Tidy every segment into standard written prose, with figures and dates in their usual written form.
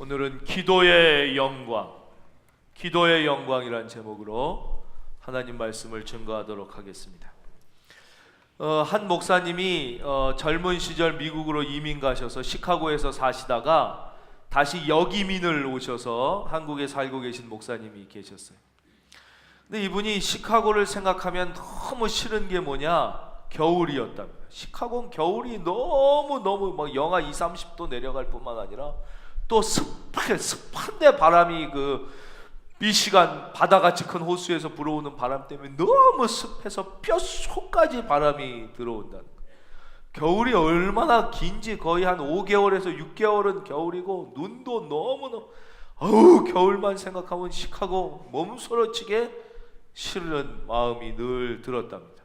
오늘은 기도의 영광, 기도의 영광이란 제목으로 하나님 말씀을 증거하도록 하겠습니다. 한 목사님이 젊은 시절 미국으로 이민 가셔서 시카고에서 사시다가 다시 역이민을 오셔서 한국에 살고 계신 목사님이 계셨어요. 근데 이분이 시카고를 생각하면 너무 싫은 게 뭐냐? 겨울이었답니다. 시카고는 겨울이 너무 막 영하 20, 30도 내려갈 뿐만 아니라 또 습한데 바람이 그 미시간 바다같이 큰 호수에서 불어오는 바람 때문에 너무 습해서 뼛속까지 바람이 들어온다는 거예요. 겨울이 얼마나 긴지 거의 한 5개월에서 6개월은 겨울이고 눈도 너무너무 겨울만 생각하면 시카고 몸서러치게 싫은 마음이 늘 들었답니다.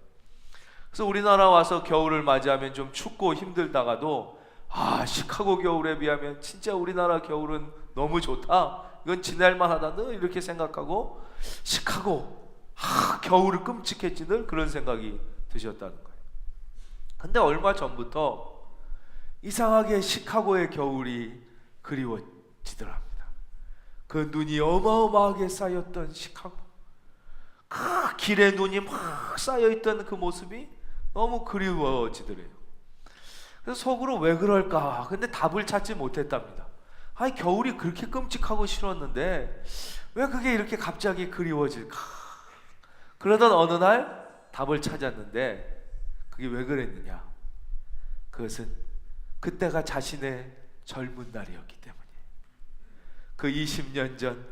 그래서 우리나라 와서 겨울을 맞이하면 좀 춥고 힘들다가도 시카고 겨울에 비하면 진짜 우리나라 겨울은 너무 좋다, 이건 지낼만 하다 늘 이렇게 생각하고 시카고 겨울은 끔찍했지 늘 그런 생각이 드셨다는 거예요. 근데 얼마 전부터 이상하게 시카고의 겨울이 그리워지더랍니다. 그 눈이 어마어마하게 쌓였던 시카고, 그 길에 눈이 막 쌓여있던 그 모습이 너무 그리워지더래요. 그래서 속으로 왜 그럴까? 근데 답을 찾지 못했답니다. 겨울이 그렇게 끔찍하고 싫었는데 왜 그게 이렇게 갑자기 그리워질까? 그러던 어느 날 답을 찾았는데 그게 왜 그랬느냐? 그것은 그때가 자신의 젊은 날이었기 때문이에요. 그 20년 전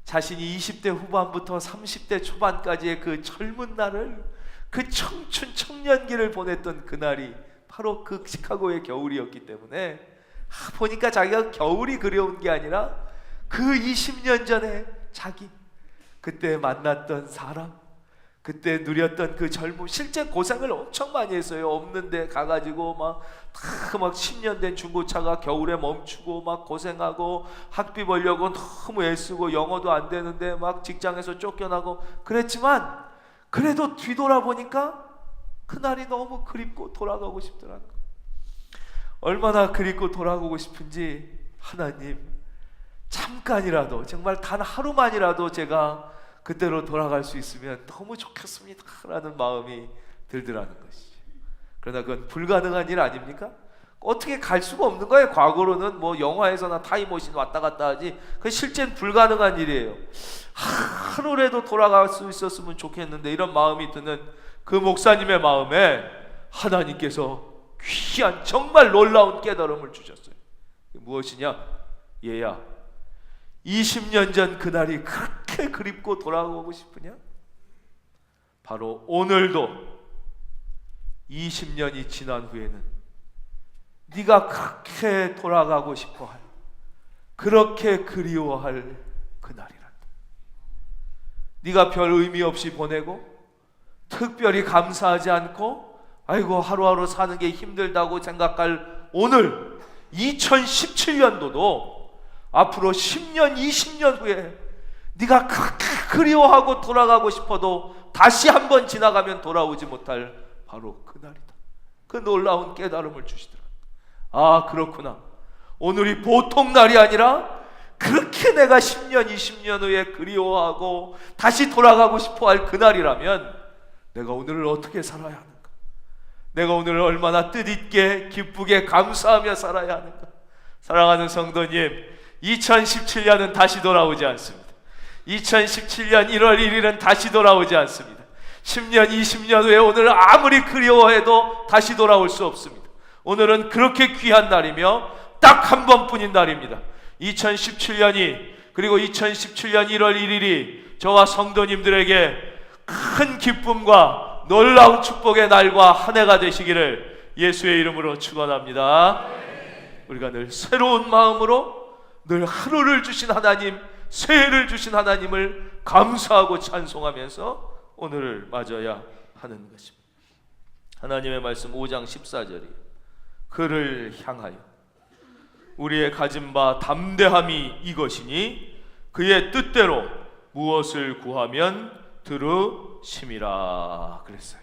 자신이 20대 후반부터 30대 초반까지의 그 젊은 날을, 그 청춘 청년기를 보냈던 그날이 바로 그 시카고의 겨울이었기 때문에 보니까 자기가 겨울이 그리운 게 아니라 그 20년 전에 자기 그때 만났던 사람, 그때 누렸던 그 젊음, 실제 고생을 엄청 많이 했어요. 없는데 가가지고 막 10년 된 중고차가 겨울에 멈추고 막 고생하고 학비 벌려고 너무 애쓰고 영어도 안 되는데 막 직장에서 쫓겨나고 그랬지만 그래도 뒤돌아보니까 그날이 너무 그립고 돌아가고 싶더라는 거예요. 얼마나 그립고 돌아가고 싶은지, 하나님 잠깐이라도, 정말 단 하루만이라도 제가 그때로 돌아갈 수 있으면 너무 좋겠습니다 라는 마음이 들더라는 것이죠. 그러나 그건 불가능한 일 아닙니까? 어떻게 갈 수가 없는 거예요. 과거로는 뭐 영화에서나 타임머신 왔다 갔다 하지 그건 실제는 불가능한 일이에요. 하루라도 돌아갈 수 있었으면 좋겠는데, 이런 마음이 드는 그 목사님의 마음에 하나님께서 귀한 정말 놀라운 깨달음을 주셨어요. 무엇이냐? 얘야, 20년 전 그날이 그렇게 그립고 돌아가고 싶으냐? 바로 오늘도 20년이 지난 후에는 네가 그렇게 돌아가고 싶어할, 그렇게 그리워할 그날이란다. 네가 별 의미 없이 보내고 특별히 감사하지 않고 하루하루 사는 게 힘들다고 생각할 오늘 2017년도도 앞으로 10년, 20년 후에 네가 그렇게 그리워하고 돌아가고 싶어도 다시 한번 지나가면 돌아오지 못할 바로 그날이다. 그 놀라운 깨달음을 주시더라. 그렇구나. 오늘이 보통 날이 아니라 그렇게 내가 10년, 20년 후에 그리워하고 다시 돌아가고 싶어할 그날이라면 내가 오늘을 어떻게 살아야 하는가? 내가 오늘을 얼마나 뜻있게 기쁘게 감사하며 살아야 하는가? 사랑하는 성도님, 2017년은 다시 돌아오지 않습니다. 2017년 1월 1일은 다시 돌아오지 않습니다. 10년, 20년 후에 오늘을 아무리 그리워해도 다시 돌아올 수 없습니다. 오늘은 그렇게 귀한 날이며 딱 한 번뿐인 날입니다. 2017년이, 그리고 2017년 1월 1일이 저와 성도님들에게 큰 기쁨과 놀라운 축복의 날과 한 해가 되시기를 예수의 이름으로 축원합니다. 우리가 늘 새로운 마음으로 늘 하루를 주신 하나님, 새해를 주신 하나님을 감사하고 찬송하면서 오늘을 맞아야 하는 것입니다. 하나님의 말씀 5장 14절이 그를 향하여 우리의 가진 바 담대함이 이것이니 그의 뜻대로 무엇을 구하면 들으심이라 그랬어요.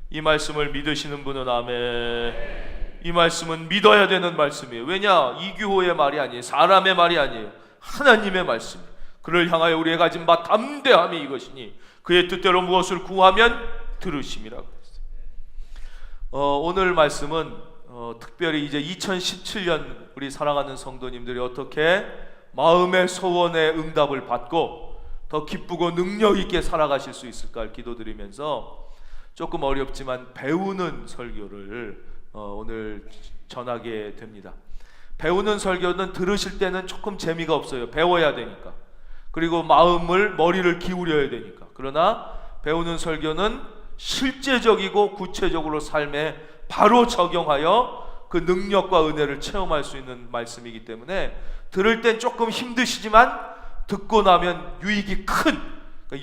이 말씀을 믿으시는 분은 아멘. 이 말씀은 믿어야 되는 말씀이에요. 왜냐? 이규호의 말이 아니에요. 사람의 말이 아니에요. 하나님의 말씀이에요. 그를 향하여 우리의 가진 바 담대함이 이것이니 그의 뜻대로 무엇을 구하면 들으심이라고 했어요. 오늘 말씀은 특별히 이제 2017년 우리 사랑하는 성도님들이 어떻게 마음의 소원의 응답을 받고 더 기쁘고 능력 있게 살아가실 수 있을까 기도드리면서 조금 어렵지만 배우는 설교를 오늘 전하게 됩니다. 배우는 설교는 들으실 때는 조금 재미가 없어요. 배워야 되니까. 그리고 머리를 기울여야 되니까. 그러나 배우는 설교는 실제적이고 구체적으로 삶에 바로 적용하여 그 능력과 은혜를 체험할 수 있는 말씀이기 때문에 들을 땐 조금 힘드시지만 듣고 나면 유익이 큰,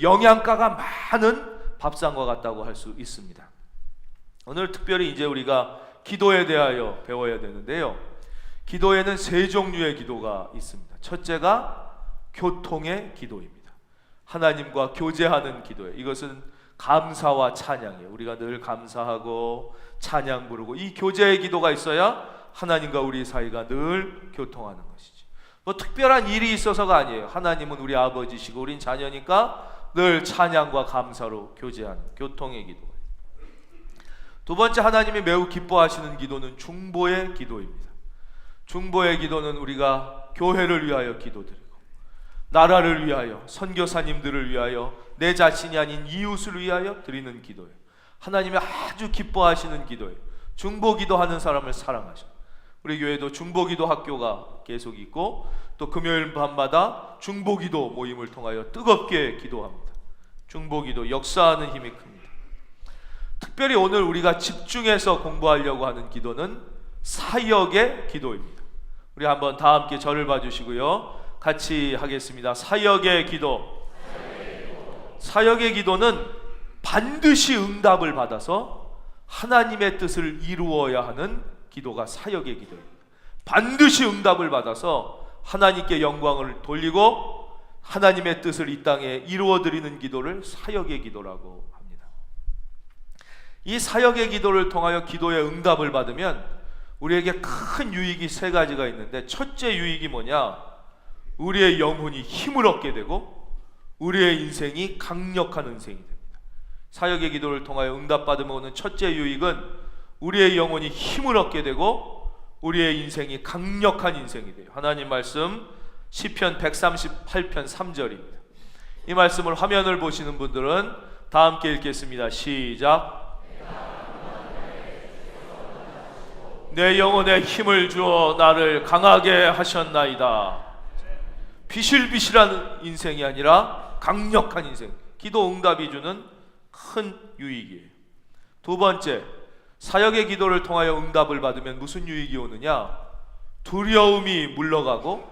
영양가가 많은 밥상과 같다고 할 수 있습니다. 오늘 특별히 이제 우리가 기도에 대하여 배워야 되는데요. 기도에는 세 종류의 기도가 있습니다. 첫째가 교통의 기도입니다. 하나님과 교제하는 기도예요. 이것은 감사와 찬양이에요. 우리가 늘 감사하고 찬양 부르고 이 교제의 기도가 있어야 하나님과 우리 사이가 늘 교통하는 것이죠. 뭐 특별한 일이 있어서가 아니에요. 하나님은 우리 아버지시고 우린 자녀니까 늘 찬양과 감사로 교제하는 교통의 기도. 두 번째, 하나님이 매우 기뻐하시는 기도는 중보의 기도입니다. 중보의 기도는 우리가 교회를 위하여 기도드리고 나라를 위하여, 선교사님들을 위하여, 내 자신이 아닌 이웃을 위하여 드리는 기도예요. 하나님이 아주 기뻐하시는 기도예요. 중보기도하는 사람을 사랑하셔. 우리 교회도 중보기도 학교가 계속 있고 또 금요일 밤마다 중보기도 모임을 통하여 뜨겁게 기도합니다. 중보기도 역사하는 힘이 큽니다. 특별히 오늘 우리가 집중해서 공부하려고 하는 기도는 사역의 기도입니다. 우리 한번 다 함께 저를 봐주시고요, 같이 하겠습니다. 사역의 기도. 사역의 기도는 반드시 응답을 받아서 하나님의 뜻을 이루어야 하는 기도가 사역의 기도입니다. 반드시 응답을 받아서 하나님께 영광을 돌리고 하나님의 뜻을 이 땅에 이루어드리는 기도를 사역의 기도라고 합니다. 이 사역의 기도를 통하여 기도의 응답을 받으면 우리에게 큰 유익이 세 가지가 있는데, 첫째 유익이 뭐냐? 우리의 영혼이 힘을 얻게 되고 우리의 인생이 강력한 인생이 됩니다. 사역의 기도를 통하여 응답받으면 오는 첫째 유익은 우리의 영혼이 힘을 얻게 되고 우리의 인생이 강력한 인생이 돼요. 하나님 말씀 시편 138편 3절입니다. 이 말씀을 화면을 보시는 분들은 다 함께 읽겠습니다. 시작. 내 영혼에 힘을 주어 나를 강하게 하셨나이다. 비실비실한 인생이 아니라 강력한 인생, 기도 응답이 주는 큰 유익이에요. 두 번째, 사역의 기도를 통하여 응답을 받으면 무슨 유익이 오느냐? 두려움이 물러가고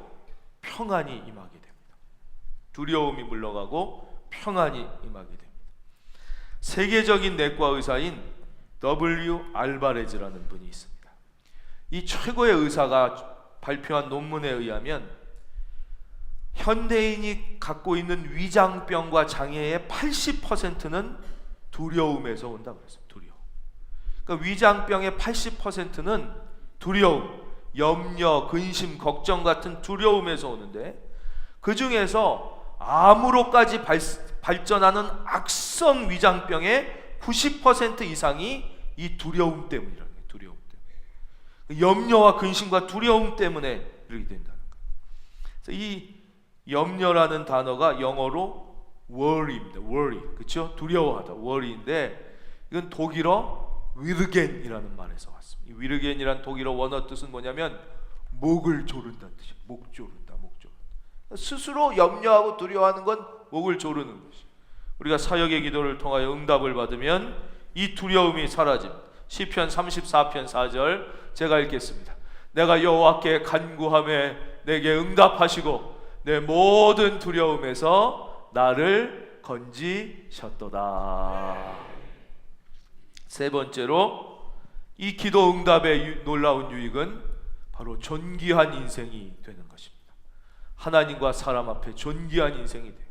평안이 임하게 됩니다. 두려움이 물러가고 평안이 임하게 됩니다. 세계적인 내과 의사인 W. 알바레즈라는 분이 있습니다. 이 최고의 의사가 발표한 논문에 의하면 현대인이 갖고 있는 위장병과 장애의 80%는 두려움에서 온다고 했어요. 두려움. 그러니까 위장병의 80%는 두려움, 염려, 근심, 걱정 같은 두려움에서 오는데, 그 중에서 암으로까지 발전하는 악성 위장병의 90% 이상이 이 두려움 때문이라는 거예요. 두려움 때문에. 염려와 근심과 두려움 때문에 이렇게 된다는 거예요. 그래서 이 염려라는 단어가 영어로 worry입니다. worry, 그렇죠? 두려워하다, worry인데 이건 독일어 위르겐이라는 말에서 왔습니다. 이 위르겐이란 독일어 원어 뜻은 뭐냐면 목을 조른다는 뜻이에요. 목 조른다, 목 조른다. 스스로 염려하고 두려워하는 건 목을 조르는 것이에요. 우리가 사역의 기도를 통하여 응답을 받으면 이 두려움이 사라집니다. 시편 34편 4절 제가 읽겠습니다. 내가 여호와께 간구하매 내게 응답하시고 내 모든 두려움에서 나를 건지셨도다. 세 번째로 이 기도 응답의 놀라운 유익은 바로 존귀한 인생이 되는 것입니다. 하나님과 사람 앞에 존귀한 인생이 돼요.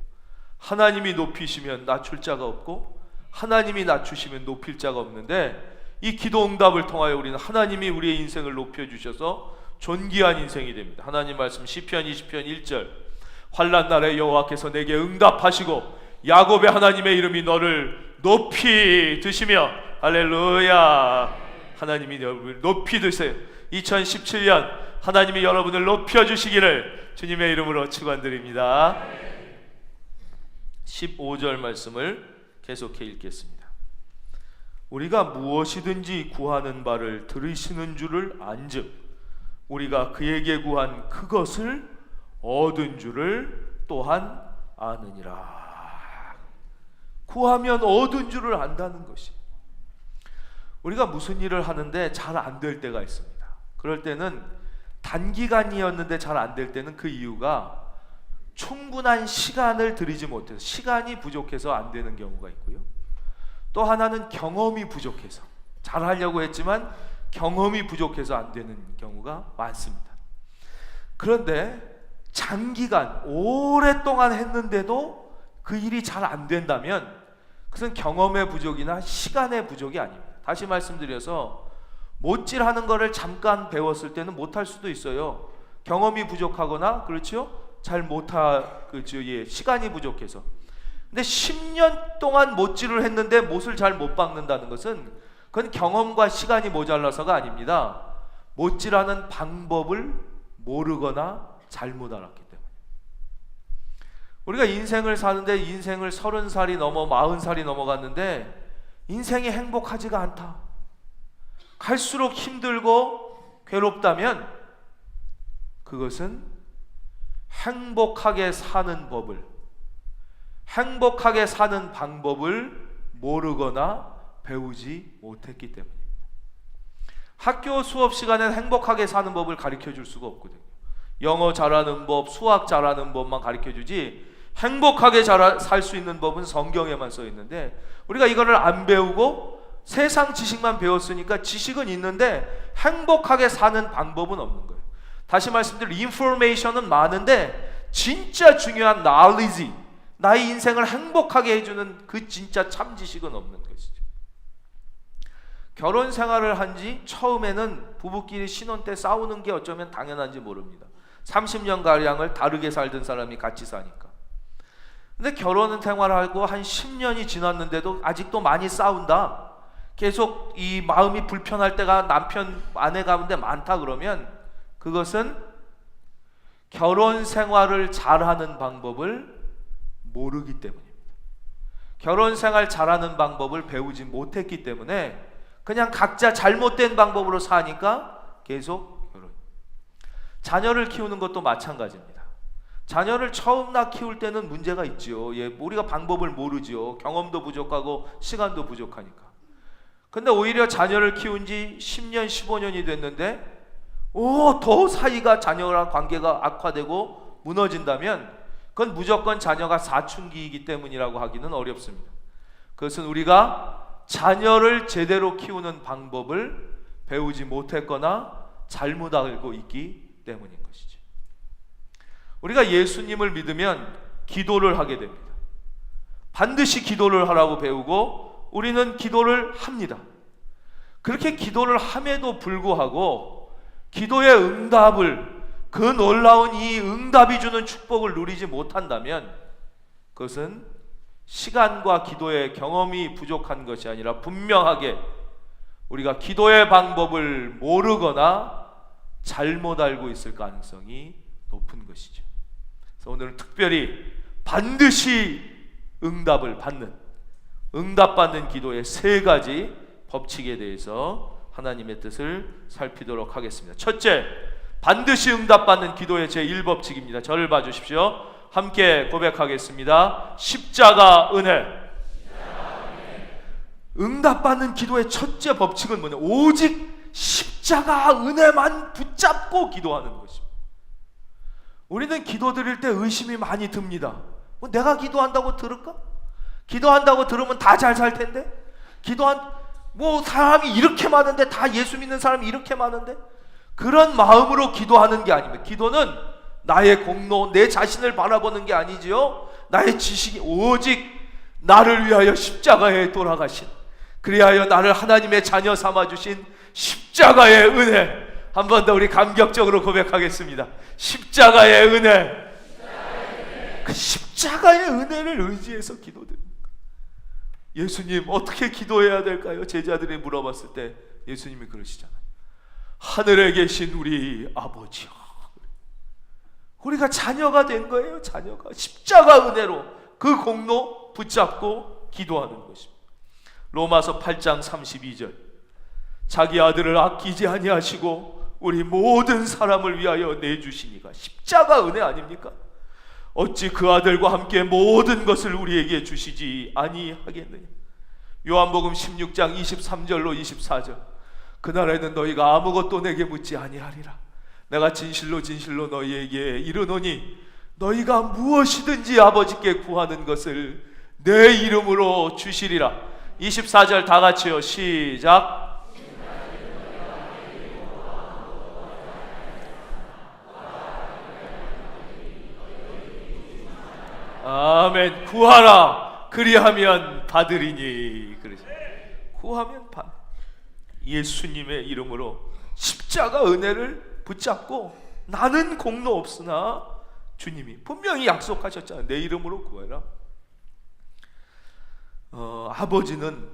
하나님이 높이시면 낮출 자가 없고 하나님이 낮추시면 높일 자가 없는데, 이 기도 응답을 통하여 우리는 하나님이 우리의 인생을 높여주셔서 존귀한 인생이 됩니다. 하나님 말씀 시편 20편 1절, 환난 날에 여호와께서 내게 응답하시고 야곱의 하나님의 이름이 너를 높이 드시며, 할렐루야, 하나님이 여러분을 높이 드세요. 2017년 하나님이 여러분을 높여주시기를 주님의 이름으로 축원드립니다. 15절 말씀을 계속해 읽겠습니다. 우리가 무엇이든지 구하는 바를 들으시는 줄을 안즉 우리가 그에게 구한 그것을 얻은 줄을 또한 아느니라. 구하면 얻은 줄을 안다는 것이, 우리가 무슨 일을 하는데 잘 안 될 때가 있습니다. 그럴 때는 단기간이었는데 잘 안 될 때는 그 이유가 충분한 시간을 들이지 못해서, 시간이 부족해서 안 되는 경우가 있고요. 또 하나는 경험이 부족해서, 잘 하려고 했지만 경험이 부족해서 안 되는 경우가 많습니다. 그런데 장기간 오랫동안 했는데도 그 일이 잘 안 된다면 그것은 경험의 부족이나 시간의 부족이 아닙니다. 다시 말씀드려서 못질하는 거를 잠깐 배웠을 때는 못할 수도 있어요. 경험이 부족하거나, 그렇죠? 잘 그렇죠? 예, 시간이 부족해서. 근데 10년 동안 못질을 했는데 못을 잘 못 박는다는 것은 그건 경험과 시간이 모자라서가 아닙니다. 못질하는 방법을 모르거나 잘못 알았기 때문에. 우리가 인생을 사는데 인생을 30살이 넘어 40살이 넘어갔는데 인생이 행복하지가 않다, 갈수록 힘들고 괴롭다면 그것은 행복하게 사는 방법을 모르거나 배우지 못했기 때문입니다. 학교 수업 시간엔 행복하게 사는 법을 가르쳐 줄 수가 없거든요. 영어 잘하는 법, 수학 잘하는 법만 가르쳐 주지 행복하게 살 수 있는 법은 성경에만 써 있는데, 우리가 이거를 안 배우고 세상 지식만 배웠으니까 지식은 있는데 행복하게 사는 방법은 없는 거예요. 다시 말씀드려, 인포메이션은 많은데 진짜 중요한 knowledge, 나의 인생을 행복하게 해주는 그 진짜 참 지식은 없는 것이죠. 결혼 생활을 한지 처음에는 부부끼리 신혼 때 싸우는 게 어쩌면 당연한지 모릅니다. 30년가량을 다르게 살던 사람이 같이 사니까. 근데 결혼 생활하고 한 10년이 지났는데도 아직도 많이 싸운다, 계속 이 마음이 불편할 때가 남편 아내 가운데 많다, 그러면 그것은 결혼 생활을 잘하는 방법을 모르기 때문입니다. 결혼 생활 잘하는 방법을 배우지 못했기 때문에 그냥 각자 잘못된 방법으로 사니까 계속 결혼. 자녀를 키우는 것도 마찬가지입니다. 자녀를 처음 키울 때는 문제가 있지요. 예, 우리가 방법을 모르지요. 경험도 부족하고 시간도 부족하니까. 근데 오히려 자녀를 키운 지 10년, 15년이 됐는데 더 사이가, 자녀랑 관계가 악화되고 무너진다면 그건 무조건 자녀가 사춘기이기 때문이라고 하기는 어렵습니다. 그것은 우리가 자녀를 제대로 키우는 방법을 배우지 못했거나 잘못 알고 있기 때문인 것이죠. 우리가 예수님을 믿으면 기도를 하게 됩니다. 반드시 기도를 하라고 배우고 우리는 기도를 합니다. 그렇게 기도를 함에도 불구하고 기도의 응답을, 그 놀라운 이 응답이 주는 축복을 누리지 못한다면 그것은 시간과 기도의 경험이 부족한 것이 아니라 분명하게 우리가 기도의 방법을 모르거나 잘못 알고 있을 가능성이 높은 것이죠. 그래서 오늘은 특별히 반드시 응답받는 기도의 3가지 법칙에 대해서 하나님의 뜻을 살피도록 하겠습니다. 첫째, 반드시 응답받는 기도의 제1법칙입니다. 저를 봐주십시오. 함께 고백하겠습니다. 십자가 은혜. 응답받는 기도의 첫째 법칙은 뭐냐? 오직 십자가 은혜만 붙잡고 기도하는 것입니다. 우리는 기도 드릴 때 의심이 많이 듭니다. 내가 기도한다고 들을까? 기도한다고 들으면 다 잘 살 텐데? 사람이 이렇게 많은데, 다 예수 믿는 사람이 이렇게 많은데? 그런 마음으로 기도하는 게 아닙니다. 기도는 나의 공로, 내 자신을 바라보는 게 아니지요. 나의 지식이 오직 나를 위하여 십자가에 돌아가신 그리하여 나를 하나님의 자녀 삼아주신 십자가의 은혜, 한 번 더 우리 감격적으로 고백하겠습니다. 십자가의 은혜. 그 십자가의 은혜를 의지해서 기도드립니다. 예수님 어떻게 기도해야 될까요? 제자들이 물어봤을 때 예수님이 그러시잖아요. 하늘에 계신 우리 아버지요. 우리가 자녀가 된 거예요. 자녀가 십자가 은혜로 그 공로 붙잡고 기도하는 것입니다. 로마서 8장 32절, 자기 아들을 아끼지 아니하시고 우리 모든 사람을 위하여 내주시니가 십자가 은혜 아닙니까? 어찌 그 아들과 함께 모든 것을 우리에게 주시지 아니하겠느냐. 요한복음 16장 23절로 24절, 그날에는 너희가 아무것도 내게 묻지 아니하리라. 내가 진실로 진실로 너희에게 이르노니 너희가 무엇이든지 아버지께 구하는 것을 내 이름으로 주시리라. 24절 다 같이요. 시작. 아멘. 구하라 그리하면 받으리니. 그래서 구하면 받. 예수님의 이름으로 십자가 은혜를 붙잡고 나는 공로 없으나 주님이 분명히 약속하셨잖아요. 내 이름으로 구해라. 아버지는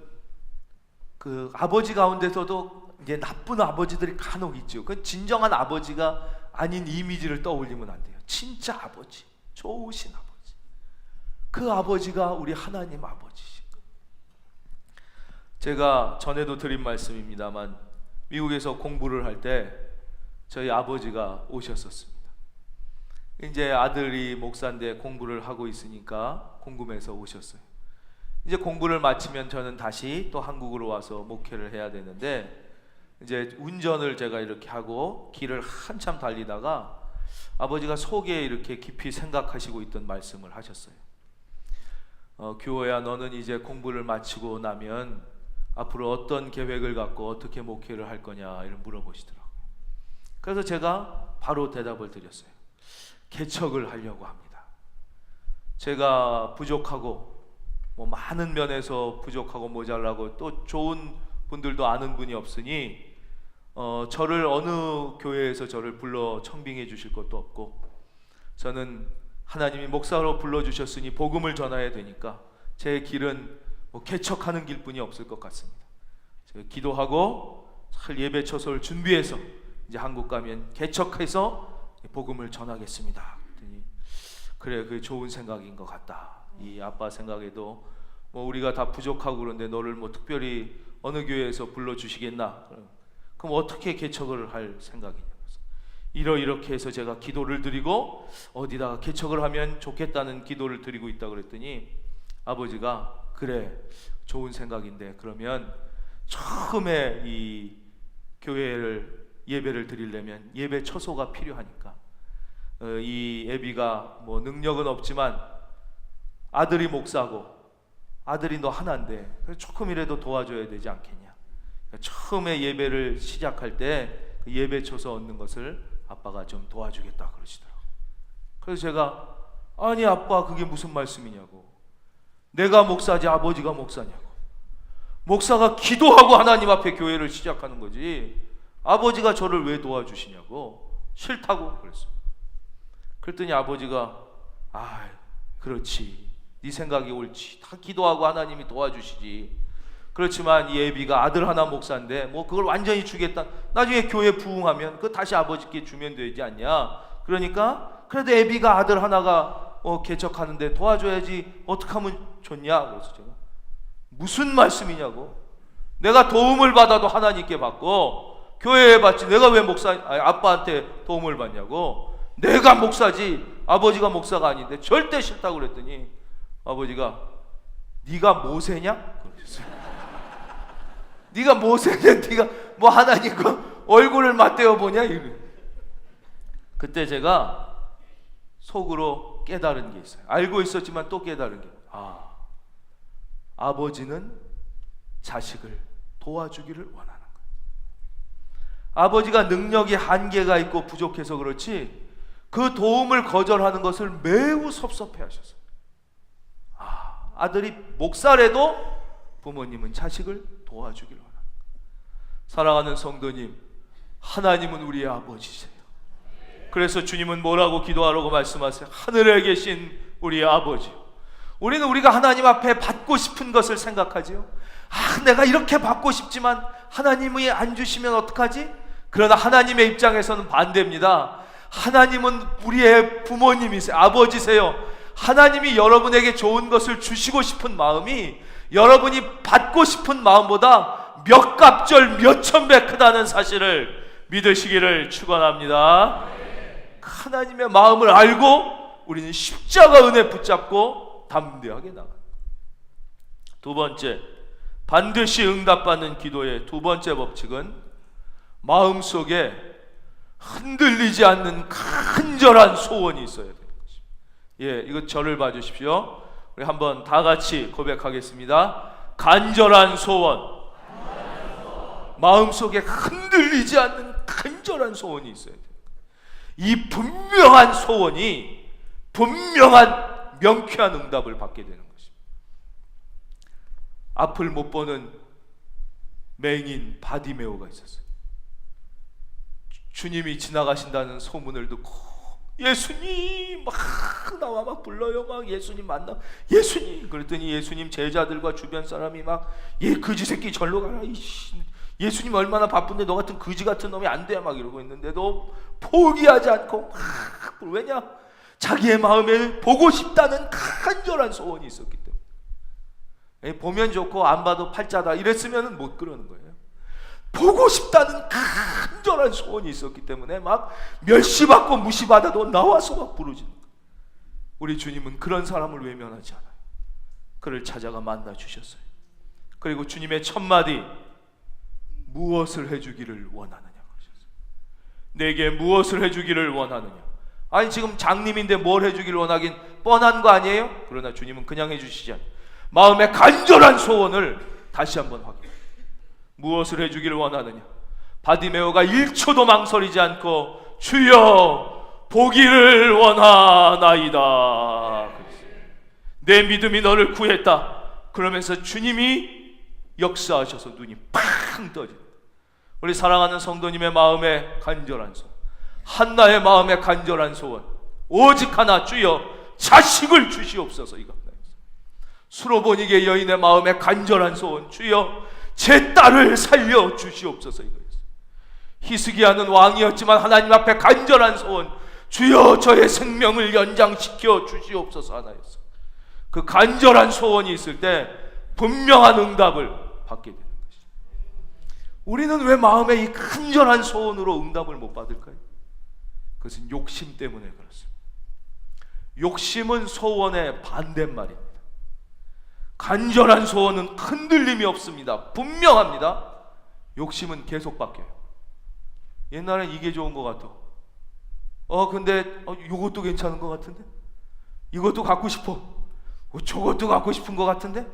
그 아버지 가운데서도 이제 나쁜 아버지들이 간혹 있죠. 그 진정한 아버지가 아닌 이미지를 떠올리면 안 돼요. 진짜 아버지, 좋으신 아버지. 그 아버지가 우리 하나님 아버지신 거예요. 제가 전에도 드린 말씀입니다만 미국에서 공부를 할 때 저희 아버지가 오셨었습니다. 이제 아들이 목사인데 공부를 하고 있으니까 궁금해서 오셨어요. 이제 공부를 마치면 저는 다시 또 한국으로 와서 목회를 해야 되는데, 이제 운전을 제가 이렇게 하고 길을 한참 달리다가 아버지가 속에 이렇게 깊이 생각하시고 있던 말씀을 하셨어요. 규호야, 너는 이제 공부를 마치고 나면 앞으로 어떤 계획을 갖고 어떻게 목회를 할 거냐 이런 물어보시더라고요. 그래서 제가 바로 대답을 드렸어요. 개척을 하려고 합니다. 제가 부족하고 많은 면에서 부족하고 모자라고 또 좋은 분들도 아는 분이 없으니 저를 어느 교회에서 저를 불러 청빙해 주실 것도 없고, 저는 하나님이 목사로 불러주셨으니 복음을 전해야 되니까 제 길은 개척하는 길뿐이 없을 것 같습니다. 제가 기도하고 잘 예배 처소를 준비해서 이제 한국 가면 개척해서 복음을 전하겠습니다. 그래, 그게 좋은 생각인 것 같다. 이 아빠 생각에도 우리가 다 부족하고 그런데 너를 특별히 어느 교회에서 불러주시겠나? 그럼 어떻게 개척을 할 생각이냐? 이렇게 해서 제가 기도를 드리고 어디다가 개척을 하면 좋겠다는 기도를 드리고 있다 그랬더니 아버지가 그래, 좋은 생각인데 그러면 처음에 이 교회를 예배를 드리려면 예배 처소가 필요하니까 이 애비가 능력은 없지만 아들이 목사고 아들이 너 하나인데 조금이라도 도와줘야 되지 않겠냐. 처음에 예배를 시작할 때 그 예배 처소 얻는 것을 아빠가 좀 도와주겠다 그러시더라고요. 그래서 제가 아니 아빠, 그게 무슨 말씀이냐고. 내가 목사지 아버지가 목사냐고. 목사가 기도하고 하나님 앞에 교회를 시작하는 거지 아버지가 저를 왜 도와주시냐고. 싫다고 그랬어요. 그랬더니 아버지가 그렇지, 네 생각이 옳지. 다 기도하고 하나님이 도와주시지. 그렇지만 이 애비가 아들 하나 목사인데 그걸 완전히 주겠다. 나중에 교회 부흥하면 그거 다시 아버지께 주면 되지 않냐. 그러니까 그래도 애비가 아들 하나가 개척하는데 도와줘야지. 어떻게 하면 좋냐. 그래서 제가 무슨 말씀이냐고. 내가 도움을 받아도 하나님께 받고 교회에 받지 내가 왜 아빠한테 도움을 받냐고. 내가 목사지 아버지가 목사가 아닌데 절대 싫다고 그랬더니 아버지가 네가 모세냐? 그러셨어요. 네가 모세냐? 네가 하나님과 얼굴을 맞대어 보냐? 이래. 그때 제가 속으로 깨달은 게 있어요. 알고 있었지만 또 깨달은 게, 아버지는 자식을 도와주기를 원하는 거예요. 아버지가 능력이 한계가 있고 부족해서 그렇지 그 도움을 거절하는 것을 매우 섭섭해 하셨어요. 아들이 목사래도 부모님은 자식을 도와주기를 원합니다. 사랑하는 성도님, 하나님은 우리의 아버지세요. 그래서 주님은 뭐라고 기도하라고 말씀하세요? 하늘에 계신 우리의 아버지요. 우리는 우리가 하나님 앞에 받고 싶은 것을 생각하지요. 내가 이렇게 받고 싶지만 하나님이 안 주시면 어떡하지? 그러나 하나님의 입장에서는 반대입니다. 하나님은 우리의 부모님이세요. 아버지세요. 하나님이 여러분에게 좋은 것을 주시고 싶은 마음이 여러분이 받고 싶은 마음보다 몇 갑절 몇 천배 크다는 사실을 믿으시기를 축원합니다. 하나님의 마음을 알고 우리는 십자가 은혜 붙잡고 담대하게 나가요. 두 번째, 반드시 응답받는 기도의 두 번째 법칙은 마음속에 흔들리지 않는 간절한 소원이 있어야 되는 것입니다. 이거 저를 봐주십시오. 우리 한번 다 같이 고백하겠습니다. 간절한 소원. 마음속에 흔들리지 않는 간절한 소원이 있어야 돼요. 이 분명한 소원이 분명한 명쾌한 응답을 받게 되는 것입니다. 앞을 못 보는 맹인 바디메오가 있었어요. 주님이 지나가신다는 소문을 듣고 예수님 막 나와 막 불러요. 막 예수님 만나 예수님. 그랬더니 예수님 제자들과 주변 사람이 막 그지 새끼 절로 가라. 예수님 얼마나 바쁜데 너 같은 그지 같은 놈이 안 돼 막 이러고 있는데도 포기하지 않고 막, 왜냐? 자기의 마음에 보고 싶다는 간절한 소원이 있었기 때문에. 보면 좋고 안 봐도 팔자다 이랬으면 못 그러는 거예요. 보고 싶다는 간절한 소원이 있었기 때문에 막 멸시받고 무시받아도 나와서 막 부르짖는 거예요. 우리 주님은 그런 사람을 외면하지 않아요. 그를 찾아가 만나 주셨어요. 그리고 주님의 첫 마디, 무엇을 해주기를 원하느냐 그러셨어요. 내게 무엇을 해주기를 원하느냐. 아니 지금 장님인데 뭘 해주기를 원하긴 뻔한 거 아니에요? 그러나 주님은 그냥 해주시지 않아요. 마음의 간절한 소원을 다시 한번 확인해요. 무엇을 해주기를 원하느냐. 바디메오가 1초도 망설이지 않고 주여 보기를 원하나이다. 내 믿음이 너를 구했다. 그러면서 주님이 역사하셔서 눈이 팡 떠집니다. 우리 사랑하는 성도님의 마음에 간절한 소원, 한나의 마음에 간절한 소원, 오직 하나, 주여 자식을 주시옵소서. 이거 수로보니게 여인의 마음에 간절한 소원, 주여 제 딸을 살려 주시옵소서. 이거였어요. 히스기야는 왕이었지만 하나님 앞에 간절한 소원, 주여 저의 생명을 연장시켜 주시옵소서 하나였어요. 그 간절한 소원이 있을 때 분명한 응답을 받게 되는 것이죠. 우리는 왜 마음에 이 간절한 소원으로 응답을 못 받을까요? 그것은 욕심 때문에 그렇습니다. 욕심은 소원의 반대말입니다. 간절한 소원은 흔들림이 없습니다. 분명합니다. 욕심은 계속 바뀌어요. 옛날엔 이게 좋은 것 같아. 근데 이것도 괜찮은 것 같은데? 이것도 갖고 싶어. 저것도 갖고 싶은 것 같은데?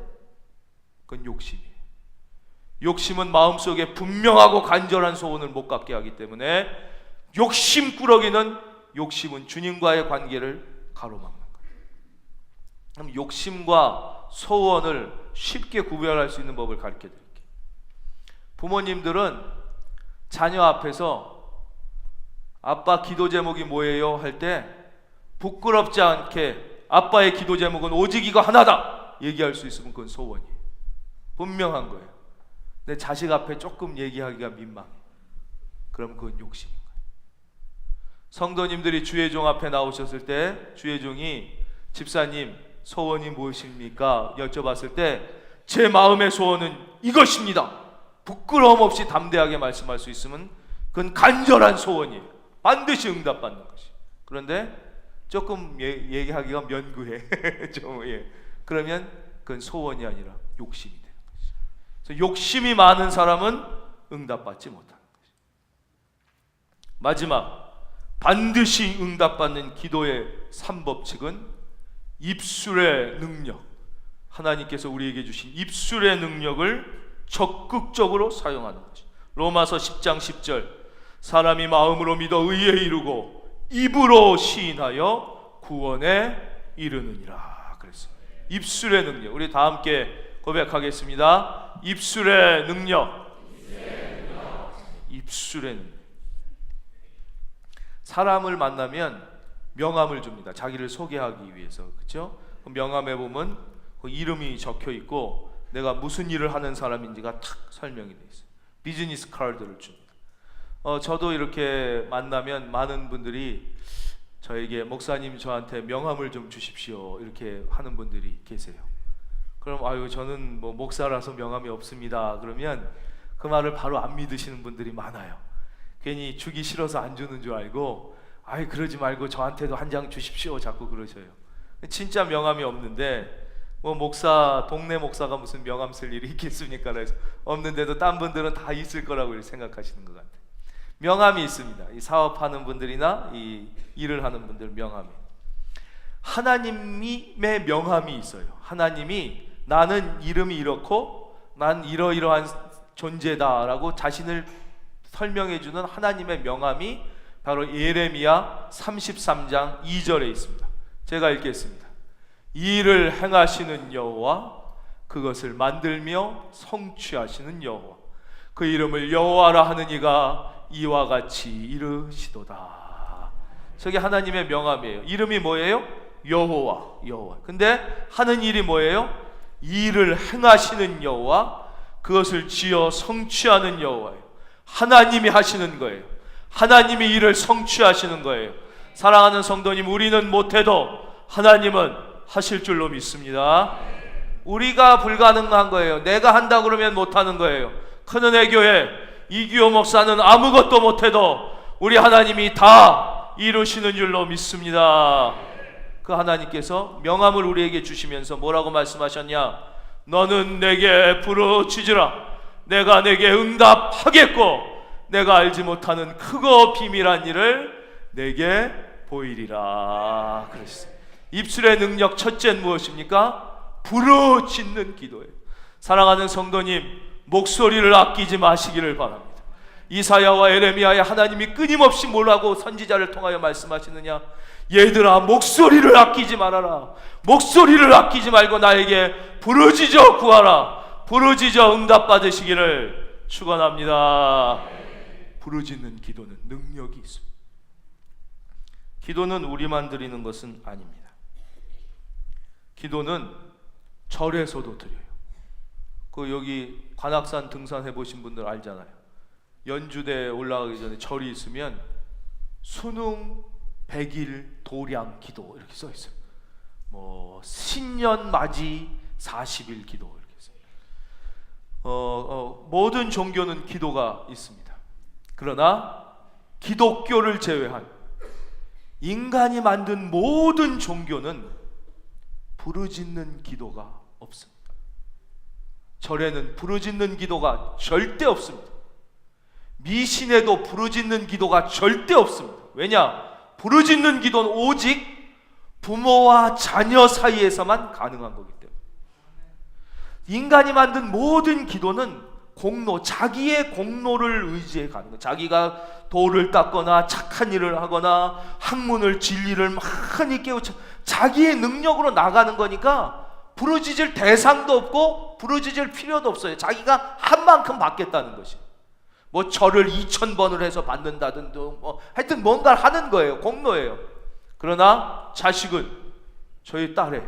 그건 욕심이에요. 욕심은 마음속에 분명하고 간절한 소원을 못 갖게 하기 때문에 욕심꾸러기는 욕심은 주님과의 관계를 가로막는 거예요. 그럼 욕심과 소원을 쉽게 구별할 수 있는 법을 가르쳐 드릴게요. 부모님들은 자녀 앞에서 아빠 기도 제목이 뭐예요? 할 때 부끄럽지 않게 아빠의 기도 제목은 오직 이거 하나다 얘기할 수 있으면 그건 소원이에요. 분명한 거예요. 내 자식 앞에 조금 얘기하기가 민망해. 그럼 그건 욕심인 거예요. 성도님들이 주의 종 앞에 나오셨을 때 주의 종이 집사님 소원이 무엇입니까? 여쭤봤을 때 제 마음의 소원은 이것입니다. 부끄러움 없이 담대하게 말씀할 수 있으면 그건 간절한 소원이에요. 반드시 응답받는 것이. 그런데 조금 얘기하기가 면구해. 그러면 그건 소원이 아니라 욕심이 되는 것이죠. 그래서 욕심이 많은 사람은 응답받지 못하는 것이죠. 마지막 반드시 응답받는 기도의 3법칙은 입술의 능력. 하나님께서 우리에게 주신 입술의 능력을 적극적으로 사용하는 것이죠. 로마서 10장 10절 사람이 마음으로 믿어 의에 이르고 입으로 시인하여 구원에 이르느니라 그랬습니다. 입술의 능력. 우리 다 함께 고백하겠습니다. 입술의 능력. 입술의 능력. 사람을 만나면 명함을 줍니다. 자기를 소개하기 위해서. 그렇죠? 명함에 보면 그 이름이 적혀 있고 내가 무슨 일을 하는 사람인지가 탁 설명이 되어 있어요. 비즈니스 카드를 줍니다. 저도 이렇게 만나면 많은 분들이 저에게 목사님 저한테 명함을 좀 주십시오 이렇게 하는 분들이 계세요. 그럼 아유 저는 뭐 목사라서 명함이 없습니다. 그러면 그 말을 바로 안 믿으시는 분들이 많아요. 괜히 주기 싫어서 안 주는 줄 알고 아이 그러지 말고 저한테도 한 장 주십시오 자꾸 그러셔요. 진짜 명함이 없는데 뭐 목사 동네 목사가 무슨 명함 쓸 일이 있겠습니까? 그래서 없는데도 딴 분들은 다 있을 거라고 생각하시는 것 같아요. 명함이 있습니다. 이 사업하는 분들이나 이 일을 하는 분들 명함이. 하나님의 명함이 있어요. 하나님이 나는 이름이 이렇고 난 이러이러한 존재다라고 자신을 설명해주는 하나님의 명함이 바로 예레미야 33장 2절에 있습니다. 제가 읽겠습니다. 이 일을 행하시는 여호와 그것을 만들며 성취하시는 여호와 그 이름을 여호와라 하는 이가 이와 같이 이르시도다. 저게 하나님의 명함이에요. 이름이 뭐예요? 여호와. 근데 하는 일이 뭐예요? 이 일을 행하시는 여호와 그것을 지어 성취하는 여호와예요. 하나님이 하시는 거예요. 하나님이 일을 성취하시는 거예요. 사랑하는 성도님, 우리는 못해도 하나님은 하실 줄로 믿습니다. 우리가 불가능한 거예요. 내가 한다 그러면 못하는 거예요. 큰은혜 교회 이규호 목사는 아무것도 못해도 우리 하나님이 다 이루시는 줄로 믿습니다. 그 하나님께서 명함을 우리에게 주시면서 뭐라고 말씀하셨냐? 너는 내게 부르짖으라. 내가 내게 응답하겠고 내가 알지 못하는 크고 비밀한 일을 내게 보이리라. 그랬어요. 입술의 능력 첫째는 무엇입니까? 부르짖는 기도예요. 사랑하는 성도님, 목소리를 아끼지 마시기를 바랍니다. 이사야와 에레미야의 하나님이 끊임없이 뭐라고 선지자를 통하여 말씀하시느냐? 얘들아 목소리를 아끼지 말아라. 목소리를 아끼지 말고 나에게 부르짖어 구하라. 부르짖어 응답 받으시기를 축원합니다. 부르짖는 기도는 능력이 있습니다. 기도는 우리만 드리는 것은 아닙니다. 기도는 절에서도 드려요. 그 여기 관악산 등산해 보신 분들 알잖아요. 연주대에 올라가기 전에 절이 있으면 수능 100일 도량 기도 이렇게 써 있어요. 뭐 신년 맞이 40일 기도 이렇게 써요. 모든 종교는 기도가 있습니다. 그러나 기독교를 제외한 인간이 만든 모든 종교는 부르짖는 기도가 없습니다. 절에는 부르짖는 기도가 절대 없습니다. 미신에도 부르짖는 기도가 절대 없습니다. 왜냐? 부르짖는 기도는 오직 부모와 자녀 사이에서만 가능한 거기 때문에. 인간이 만든 모든 기도는 공로, 자기의 공로를 의지해 가는 거예요. 자기가 돌을 닦거나 착한 일을 하거나 학문을 진리를 많이 깨우쳐 자기의 능력으로 나가는 거니까 부르짖을 대상도 없고 부르짖을 필요도 없어요. 자기가 한 만큼 받겠다는 것이. 뭐 절을 2000번을 해서 받는다든지 뭐 하여튼 뭔가를 하는 거예요. 공로예요. 그러나 자식은 저희 딸에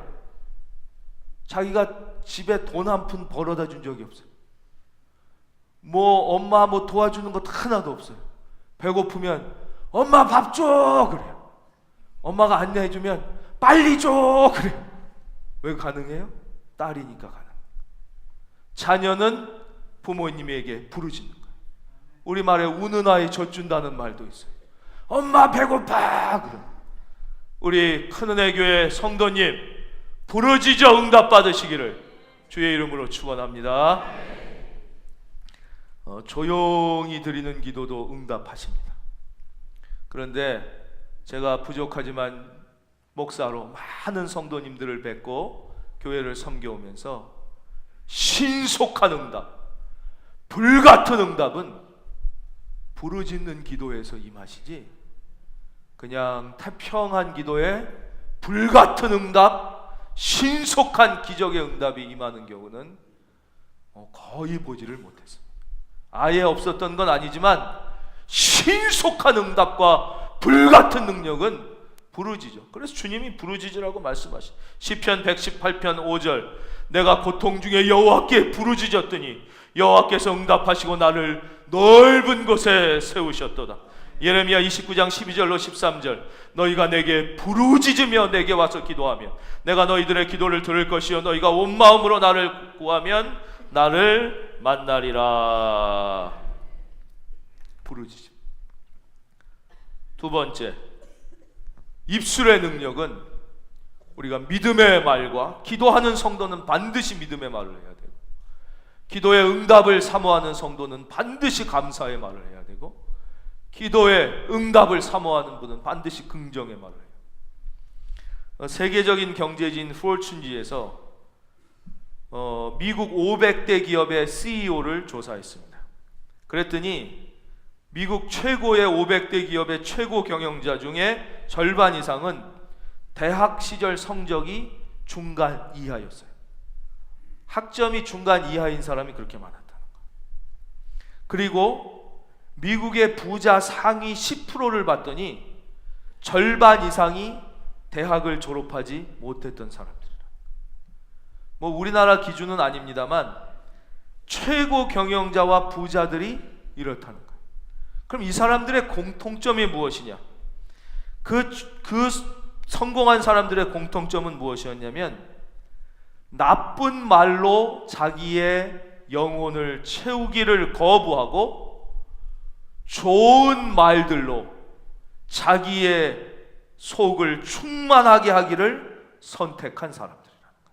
자기가 집에 돈 한 푼 벌어다 준 적이 없어요. 뭐 엄마 뭐 도와주는 것 하나도 없어요. 배고프면 엄마 밥 줘 그래요. 엄마가 안내해주면 빨리 줘 그래요. 왜 가능해요? 딸이니까 가능. 자녀는 부모님에게 부르짖는 거예요. 우리말에 우는 아이 젖준다는 말도 있어요. 엄마 배고파 그래. 우리 큰은혜 교회 성도님 부르짖어 응답 받으시기를 주의 이름으로 축원합니다. 조용히 드리는 기도도 응답하십니다. 그런데 제가 부족하지만 목사로 많은 성도님들을 뵙고 교회를 섬겨오면서 신속한 응답, 불같은 응답은 부르짖는 기도에서 임하시지 그냥 태평한 기도에 불같은 응답, 신속한 기적의 응답이 임하는 경우는 거의 보지를 못했습니다. 아예 없었던 건 아니지만 신속한 응답과 불같은 능력은 부르짖어. 그래서 주님이 부르짖으라고 말씀하신 시편 118편 5절, 내가 고통 중에 여호와께 부르짖었더니 여호와께서 응답하시고 나를 넓은 곳에 세우셨도다. 예레미야 29장 12절로 13절, 너희가 내게 부르짖으며 내게 와서 기도하며 내가 너희들의 기도를 들을 것이요 너희가 온 마음으로 나를 구하면 나를 만나리라. 부르짖음. 두 번째, 입술의 능력은 우리가 믿음의 말과, 기도하는 성도는 반드시 믿음의 말을 해야 되고, 기도의 응답을 사모하는 성도는 반드시 감사의 말을 해야 되고, 기도의 응답을 사모하는 분은 반드시 긍정의 말을 해요. 세계적인 경제지인 포춘지에서 미국 500대 기업의 CEO를 조사했습니다. 그랬더니 미국 최고의 500대 기업의 최고 경영자 중에 절반 이상은 대학 시절 성적이 중간 이하였어요. 학점이 중간 이하인 사람이 그렇게 많았다는 거예요. 그리고 미국의 부자 상위 10%를 봤더니 절반 이상이 대학을 졸업하지 못했던 사람들이라. 뭐 우리나라 기준은 아닙니다만 최고 경영자와 부자들이 이렇다는 거예요. 그럼 이 사람들의 공통점이 무엇이냐? 그 성공한 사람들의 공통점은 무엇이었냐면 나쁜 말로 자기의 영혼을 채우기를 거부하고 좋은 말들로 자기의 속을 충만하게 하기를 선택한 사람들이라는 거예요.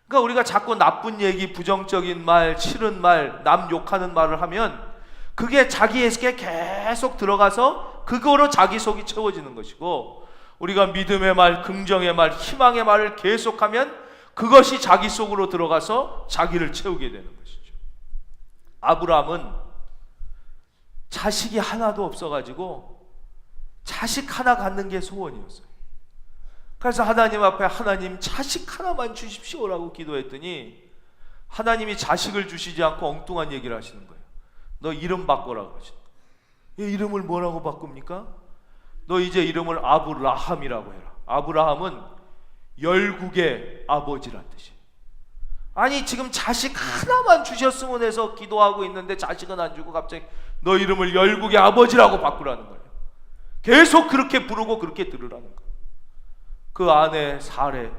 그러니까 우리가 자꾸 나쁜 얘기, 부정적인 말, 싫은 말, 남 욕하는 말을 하면 그게 자기에게 계속 들어가서 그거로 자기 속이 채워지는 것이고, 우리가 믿음의 말, 긍정의 말, 희망의 말을 계속하면 그것이 자기 속으로 들어가서 자기를 채우게 되는 것이죠. 아브라함은 자식이 하나도 없어가지고 자식 하나 갖는 게 소원이었어요. 그래서 하나님 앞에 하나님 자식 하나만 주십시오라고 기도했더니 하나님이 자식을 주시지 않고 엉뚱한 얘기를 하시는 거예요. 너 이름 바꿔라 그러시는 거예요. 이름을 뭐라고 바꿉니까? 너 이제 이름을 아브라함이라고 해라. 아브라함은 열국의 아버지란 뜻이에요. 아니 지금 자식 하나만 주셨으면 해서 기도하고 있는데 자식은 안 주고 갑자기 너 이름을 열국의 아버지라고 바꾸라는 거예요. 계속 그렇게 부르고 그렇게 들으라는 거예요. 그 아내 사례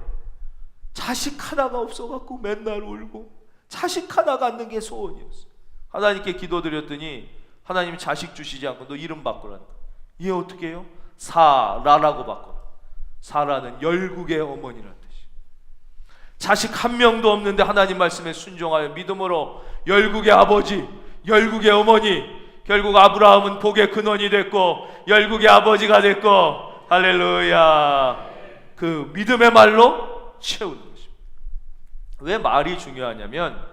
자식 하나가 없어갖고 맨날 울고 자식 하나 갖는 게 소원이었어요. 하나님께 기도드렸더니 하나님이 자식 주시지 않고 너 이름 바꾸라는 거예요. 얘 어떻게 해요? 사라라고 바꿔. 사라는 열국의 어머니라는 뜻이에요. 자식 한 명도 없는데 하나님 말씀에 순종하여 믿음으로 열국의 아버지, 열국의 어머니, 결국 아브라함은 복의 근원이 됐고 열국의 아버지가 됐고, 할렐루야. 그 믿음의 말로 채우는 것입니다. 왜 말이 중요하냐면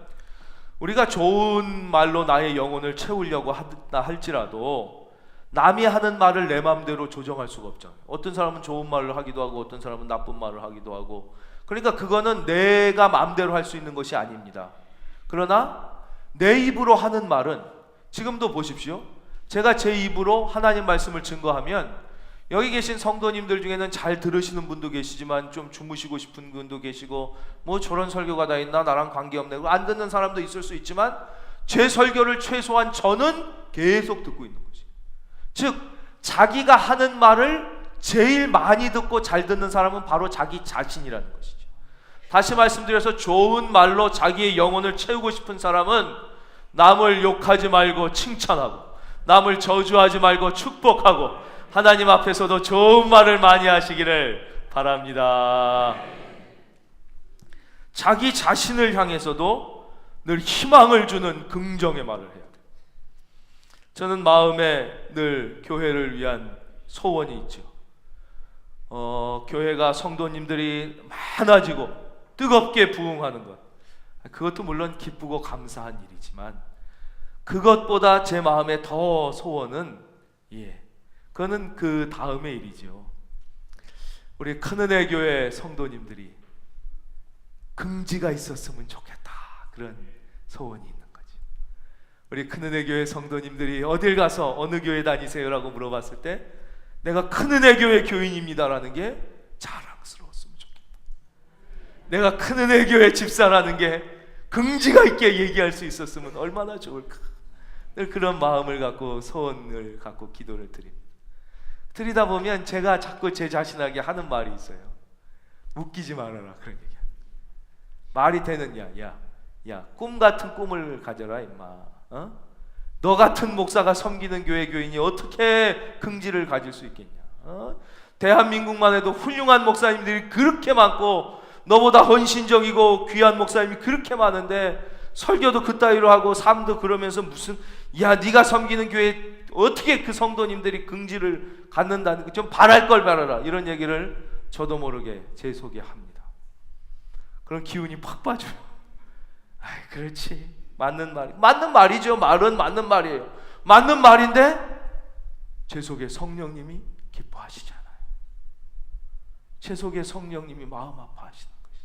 우리가 좋은 말로 나의 영혼을 채우려고 한다 할지라도 남이 하는 말을 내 마음대로 조정할 수가 없잖아요. 어떤 사람은 좋은 말을 하기도 하고 어떤 사람은 나쁜 말을 하기도 하고, 그러니까 그거는 내가 마음대로 할 수 있는 것이 아닙니다. 그러나 내 입으로 하는 말은, 지금도 보십시오. 제가 제 입으로 하나님 말씀을 증거하면 여기 계신 성도님들 중에는 잘 들으시는 분도 계시지만 좀 주무시고 싶은 분도 계시고 뭐 저런 설교가 다 있나 나랑 관계없네 안 듣는 사람도 있을 수 있지만 제 설교를 최소한 저는 계속 듣고 있는 거지. 즉 자기가 하는 말을 제일 많이 듣고 잘 듣는 사람은 바로 자기 자신이라는 것이죠. 다시 말씀드려서 좋은 말로 자기의 영혼을 채우고 싶은 사람은 남을 욕하지 말고 칭찬하고 남을 저주하지 말고 축복하고 하나님 앞에서도 좋은 말을 많이 하시기를 바랍니다. 자기 자신을 향해서도 늘 희망을 주는 긍정의 말을 해야 돼요. 저는 마음에 늘 교회를 위한 소원이 있죠. 교회가 성도님들이 많아지고 뜨겁게 부흥하는 것, 그것도 물론 기쁘고 감사한 일이지만 그것보다 제 마음에 더 소원은 그거는 그 다음의 일이죠. 우리 큰은혜 교회 성도님들이 긍지가 있었으면 좋겠다, 그런 소원이 있는 거지. 우리 큰은혜교회 성도님들이 어딜 가서 어느 교회 다니세요라고 물어봤을 때 내가 큰은혜교회 교인입니다라는 게 자랑스러웠으면 좋겠다. 내가 큰은혜교회 집사라는 게 긍지가 있게 얘기할 수 있었으면 얼마나 좋을까. 늘 그런 마음을 갖고 소원을 갖고 기도를 드립니다. 드리다 보면 제가 자꾸 제 자신에게 하는 말이 있어요. 웃기지 말아라, 그런 얘기야. 말이 되느냐? 야, 꿈 같은 꿈을 가져라 임마. 너 같은 목사가 섬기는 교회 교인이 어떻게 긍지를 가질 수 있겠냐? 대한민국만 해도 훌륭한 목사님들이 그렇게 많고 너보다 헌신적이고 귀한 목사님이 그렇게 많은데 설교도 그따위로 하고 삶도 그러면서 무슨 네가 섬기는 교회 어떻게 그 성도님들이 긍지를 갖는다는 거, 좀 바랄 걸 바라라, 이런 얘기를 저도 모르게 제 속에 합니다. 그런 기운이 팍 빠져요. 그렇지, 맞는 말이죠. 말은 맞는 말이에요. 맞는 말인데 제 속에 성령님이 기뻐하시잖아요. 제 속에 성령님이 마음 아파하시는 것이.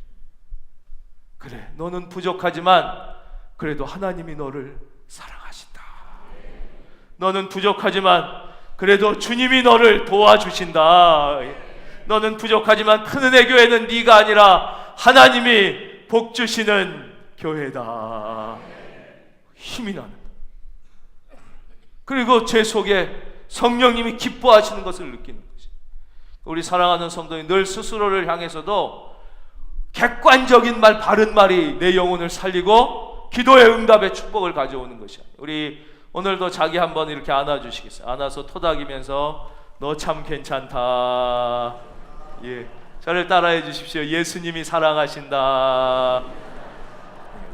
그래, 너는 부족하지만 그래도 하나님이 너를 사랑하신다. 너는 부족하지만 그래도 주님이 너를 도와주신다. 너는 부족하지만 큰은혜교회는 네가 아니라 하나님이 복 주시는 교회다. 힘이 나는. 그리고 제 속에 성령님이 기뻐하시는 것을 느끼는 것이. 우리 사랑하는 성도님, 늘 스스로를 향해서도 객관적인 말, 바른 말이 내 영혼을 살리고 기도의 응답의 축복을 가져오는 것이야. 우리 오늘도 자기 한번 이렇게 안아주시겠어요? 안아서 토닥이면서 너 참 괜찮다. 예, 저를 따라해 주십시오. 예수님이 사랑하신다.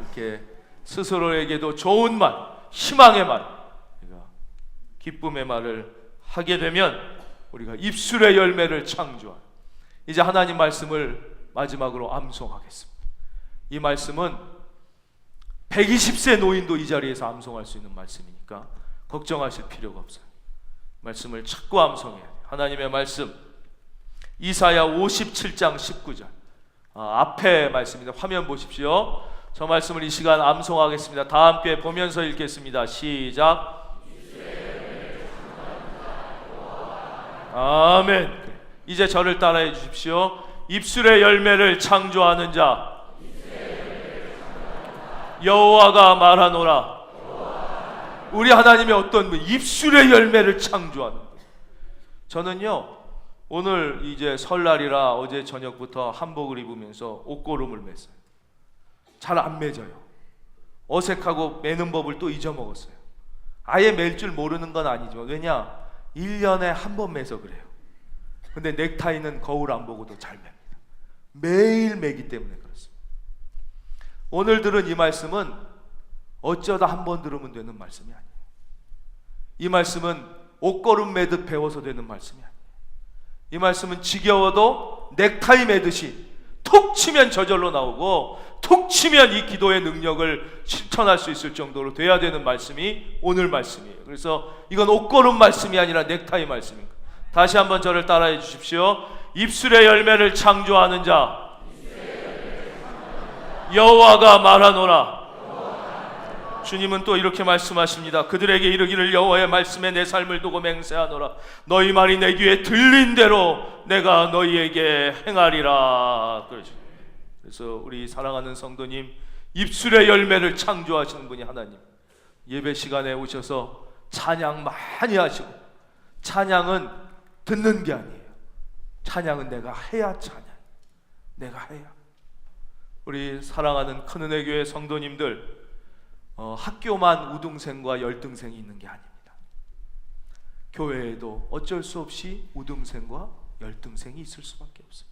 이렇게 스스로에게도 좋은 말, 희망의 말, 기쁨의 말을 하게 되면 우리가 입술의 열매를 창조한. 이제 하나님 말씀을 마지막으로 암송하겠습니다. 이 말씀은 120세 노인도 이 자리에서 암송할 수 있는 말씀이니까 걱정하실 필요가 없어요. 말씀을 찾고 암송해야 돼요. 하나님의 말씀, 이사야 57장 19절. 앞에 말씀입니다. 화면 보십시오. 저 말씀을 이 시간 암송하겠습니다. 다 함께 보면서 읽겠습니다. 시작. 아멘. 이제 저를 따라해 주십시오. 입술의 열매를 창조하는 자 여호와가 말하노라. 우리 하나님의 어떤 입술의 열매를 창조하는 분. 저는요, 오늘 이제 설날이라 어제 저녁부터 한복을 입으면서 옷고름을 맸어요. 잘 안 매져요. 어색하고 매는 법을 또 잊어먹었어요. 아예 맬 줄 모르는 건 아니지만, 왜냐? 1년에 한 번 매서 그래요. 근데 넥타이는 거울 안 보고도 잘 맵니다. 매일 매기 때문에 그렇습니다. 오늘 들은 이 말씀은 어쩌다 한 번 들으면 되는 말씀이 아니에요. 이 말씀은 옷걸음 매듯 배워서 되는 말씀이 아니에요. 이 말씀은 지겨워도 넥타이 매듯이 툭 치면 저절로 나오고 툭 치면 이 기도의 능력을 실천할 수 있을 정도로 돼야 되는 말씀이 오늘 말씀이에요. 그래서 이건 옷걸음 말씀이 아니라 넥타이 말씀입니다. 다시 한번 저를 따라해 주십시오. 입술의 열매를 창조하는 자 여호와가 말하노라. 주님은 또 이렇게 말씀하십니다. 그들에게 이르기를 여호와의 말씀에 내 삶을 두고 맹세하노라. 너희 말이 내 귀에 들린 대로 내가 너희에게 행하리라. 그래서 우리 사랑하는 성도님, 입술의 열매를 창조하시는 분이 하나님. 예배 시간에 오셔서 찬양 많이 하시고, 찬양은 듣는 게 아니에요. 찬양은 내가 해야 찬양. 내가 해야. 우리 사랑하는 큰은혜 교회 성도님들, 학교만 우등생과 열등생이 있는 게 아닙니다. 교회에도 어쩔 수 없이 우등생과 열등생이 있을 수밖에 없어요.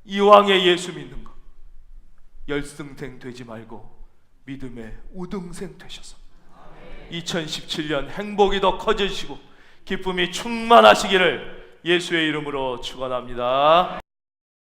이왕에 예수 믿는 것, 열등생 되지 말고 믿음의 우등생 되셔서 2017년 행복이 더 커지시고 기쁨이 충만하시기를 예수의 이름으로 축원합니다.